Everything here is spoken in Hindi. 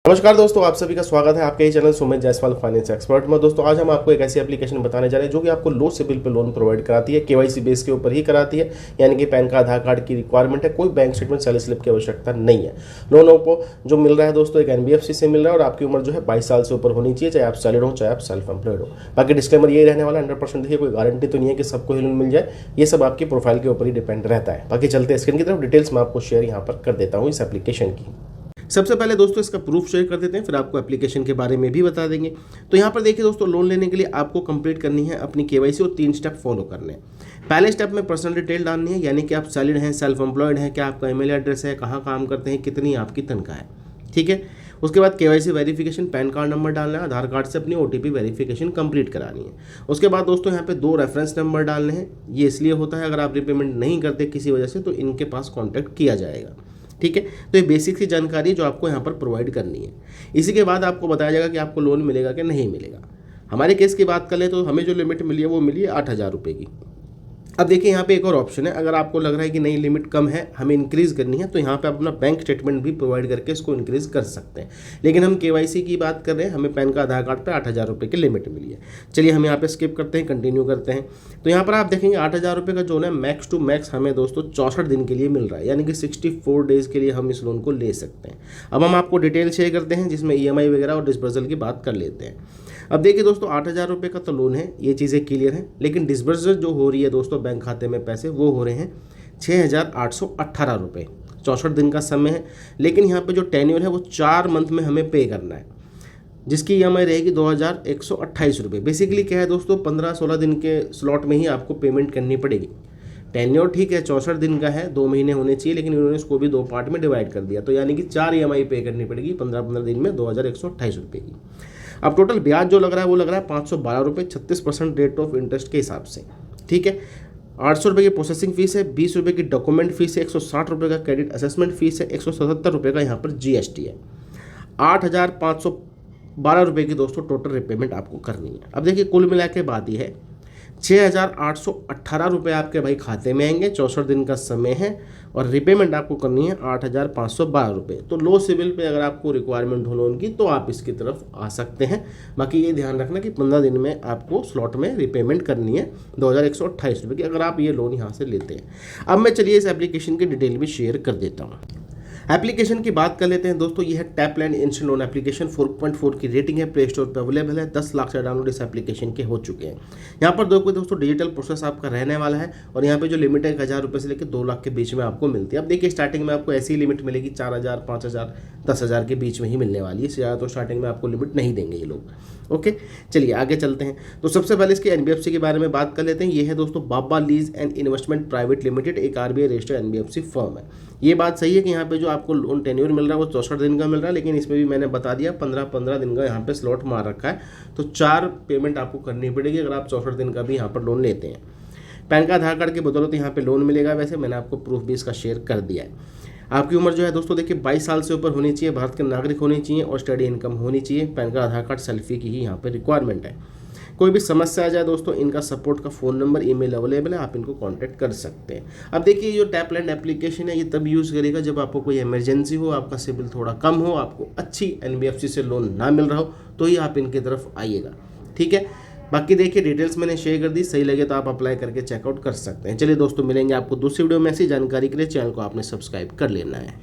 नमस्कार दोस्तों, आप सभी का स्वागत है आपके ही channel Sumit Jaiswal finance expert में। दोस्तों आज हम आपको एक ऐसी एप्लीकेशन बताने जा रहे हैं जो कि आपको लो सिबिल पे लोन प्रोवाइड कराती है, केवाईसी बेस के ऊपर ही कराती है। यानी कि पैन का आधार कार्ड की रिक्वायरमेंट है, कोई बैंक स्टेटमेंट सैलरी स्लिप की आवश्यकता नहीं है। लोन आपको जो मिल रहा है दोस्तों एक एनबीएफसी से मिल रहा है और आपकी उम्र जो है 22 साल से ऊपर होनी चाहिए, चाहे आप सैलरीड हो चाहे आप सेल्फ एम्प्लॉयड हो। बाकी डिस्क्लेमर यही रहने वाला 100% देखिए, कोई गारंटी तो नहीं है कि सबको ही लोन मिल जाए, ये सब आपकी प्रोफाइल के ऊपर ही डिपेंड रहता है। बाकी चलते हैं स्क्रीन की तरफ, डिटेल्स मैं आपको शेयर यहाँ पर कर देता हूँ इस एप्लीकेशन की। सबसे पहले दोस्तों इसका प्रूफ शेयर कर देते हैं, फिर आपको एप्लीकेशन के बारे में भी बता देंगे। तो यहाँ पर देखिए दोस्तों, लोन लेने के लिए आपको कंप्लीट करनी है अपनी केवाईसी और 3 स्टेप फॉलो करने हैं। पहले स्टेप में पर्सनल डिटेल डालनी है, यानी कि आप सैलरीड हैं, सेल्फ एम्प्लॉयड हैं, क्या आपका ईमेल एड्रेस है, कहाँ काम करते हैं, कितनी आपकी तनख्वाह है। ठीक है। उसके बाद KYC verification, pan card number डालना है, आधार कार्ड से अपनी ओटीपी वेरिफिकेशन कंप्लीट करानी है। उसके बाद दोस्तों यहाँ पे 2 रेफरेंस नंबर डालने हैं। ये इसलिए होता है अगर आप रिपेमेंट नहीं करते किसी वजह से तो इनके पास कॉन्टैक्ट किया जाएगा। ठीक है। तो ये बेसिक सी जानकारी जो आपको यहाँ पर प्रोवाइड करनी है। इसी के बाद आपको बताया जाएगा कि आपको लोन मिलेगा कि नहीं मिलेगा। हमारे केस की बात करें तो हमें जो लिमिट मिली है वो मिली है 8,000 रुपये की। अब देखिए यहाँ पे एक और ऑप्शन है, अगर आपको लग रहा है कि नहीं लिमिट कम है, हमें इंक्रीज़ करनी है, तो यहाँ पे आप अपना बैंक स्टेटमेंट भी प्रोवाइड करके इसको इंक्रीज़ कर सकते हैं। लेकिन हम केवाईसी की बात कर रहे हैं, हमें पैन का आधार कार्ड पे 8,000 रुपये की लिमिट मिली है। चलिए हम यहाँ पे स्किप करते हैं, कंटिन्यू करते हैं। तो यहाँ पर आप देखेंगे 8,000 रुपये का जो है मैक्स टू मैक्स हमें दोस्तों 64 दिन के लिए मिल रहा है, यानी कि 64 डेज़ के लिए हम इस लोन को ले सकते हैं। अब हम आपको डिटेल शेयर करते हैं जिसमें EMI वगैरह और डिस्बर्सल की बात कर लेते हैं। अब देखिए दोस्तों 8,000 रुपये का तो लोन है, ये चीज़ें क्लियर हैं, लेकिन डिस्बर्सल जो हो रही है दोस्तों बैंक खाते में पैसे वो हो रहे हैं 6,818 रुपये। 64 दिन का समय है, लेकिन यहाँ पे जो टेन्योर है वो 4 मंथ में हमें पे करना है, जिसकी EMI रहेगी 2,128 रुपये। बेसिकली क्या है दोस्तों, 15-16 दिन के स्लॉट में ही आपको पेमेंट करनी पड़ेगी। टेन्योर ठीक है 64 दिन का है, 2 महीने होने चाहिए, लेकिन इन्होंने इसको भी 2 पार्ट में डिवाइड कर दिया, तो यानी कि 4 EMI पे करनी पड़ेगी 15-15 दिन में 2,128 रुपये की। अब टोटल ब्याज जो लग रहा है वो लग रहा है 512 रुपये 36% रेट ऑफ इंटरेस्ट के हिसाब से। ठीक है। 800 रुपये की प्रोसेसिंग फीस है, 20 रुपये की डॉक्यूमेंट फीस है, 160 रुपये का क्रेडिट असेसमेंट फीस है, 177 रुपये का यहाँ पर GST है। 8,512 रुपये की दोस्तों टोटल रिपेमेंट आपको करनी है। अब देखिए कुल मिला के बात ये है 6,818 रुपये आपके भाई खाते में आएंगे, 64 दिन का समय है और रिपेमेंट आपको करनी है 8,512 रुपये। तो लो सिविल पे अगर आपको रिक्वायरमेंट हो लोन की तो आप इसकी तरफ आ सकते हैं। बाकी ये ध्यान रखना कि 15 दिन में आपको स्लॉट में रिपेमेंट करनी है 2,128 रुपये की, अगर आप ये लोन यहाँ से लेते हैं। अब मैं चलिए इस एप्लीकेशन की डिटेल भी शेयर कर देता हूँ। एप्लीकेशन की बात कर लेते हैं दोस्तों, यह है टैपलैंड इंस्टेंट लोन एप्लीकेशन, 4.4 की रेटिंग है, प्ले स्टोर पर अवेलेबल है, 10 लाख से डाउनलोड इस एप्लीकेशन के हो चुके हैं। यहाँ पर दोस्तों डिजिटल प्रोसेस आपका रहने वाला है और यहाँ पे जो लिमिट है 1,000 रुपये से लेकर 2 लाख के बीच में आपको मिलती है। अब देखिए स्टार्टिंग में आपको ऐसी लिमिट मिलेगी 4,000, 5,000, 10,000 के बीच में ही मिलने वाली है, इससे ज़्यादा तो स्टार्टिंग में आपको लिमिट नहीं देंगे ये लोग। ओके, चलिए आगे चलते हैं। तो सबसे पहले इसके NBFC के बारे में बात कर लेते हैं। ये है दोस्तों Baba lease and investment private limited, एक RBI रजिस्टर्ड NBFC फर्म है। ये बात सही है कि यहाँ पे जो आपको लोन टेन्योर मिल रहा है वो 64 दिन का मिल रहा है, लेकिन इसमें भी मैंने बता दिया 15-15 दिन का यहाँ पे स्लॉट मार रखा है, तो 4 पेमेंट आपको करनी पड़ेगी अगर आप 64 दिन का भी यहाँ पर लोन लेते हैं। पैन का आधार कार्ड की बदौलत यहाँ पे लोन मिलेगा, वैसे मैंने आपको प्रूफ भी इसका शेयर कर दिया है। आपकी उम्र जो है दोस्तों देखिए 22 साल से ऊपर होनी चाहिए, भारत के नागरिक होनी चाहिए और स्टडी इनकम होनी चाहिए। पैन का आधार कार्ड सेल्फी की ही यहाँ पे रिक्वायरमेंट है। कोई भी समस्या आ जाए दोस्तों, इनका सपोर्ट का फ़ोन नंबर, ईमेल अवेलेबल है, आप इनको कांटेक्ट कर सकते हैं। अब देखिए जो टैपलैंड एप्लीकेशन है ये तब यूज़ करेगा जब आपको कोई इमरजेंसी हो, आपका सिबिल थोड़ा कम हो, आपको अच्छी NBFC से लोन ना मिल रहा हो, तो ही आप इनकी तरफ आइएगा। ठीक है। बाकी देखिए डिटेल्स मैंने शेयर कर दी, सही लगे तो आप अप्लाई करके चेकआउट कर सकते हैं। चलिए दोस्तों मिलेंगे आपको दूसरी वीडियो में। ऐसी जानकारी के लिए चैनल को आपने सब्सक्राइब कर लेना है।